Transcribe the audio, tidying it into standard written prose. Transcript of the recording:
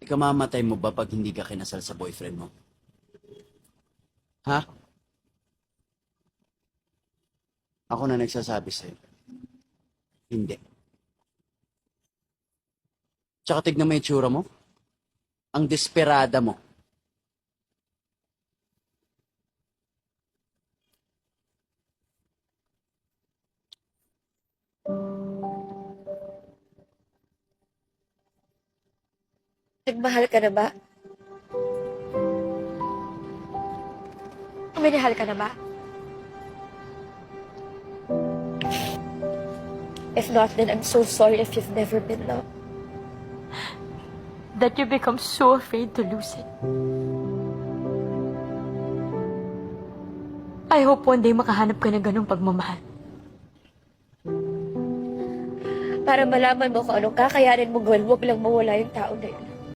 Ikamamatay mo ba pag hindi ka kinasal sa boyfriend mo? Ha? Ako na nagsasabi sa'yo. Hindi. Tsaka tignan mo yung tsura mo. Ang desperada mo. Nagmahal ka na ba? Minahal ka na ba? If not, then I'm so sorry if you've never been loved. That you become so afraid to lose it. I hope one day makahanap ka ng ganong pagmamahal. Para malaman mo kung anong kakayanin mo gawin, huwag lang mawala yung tao na yun.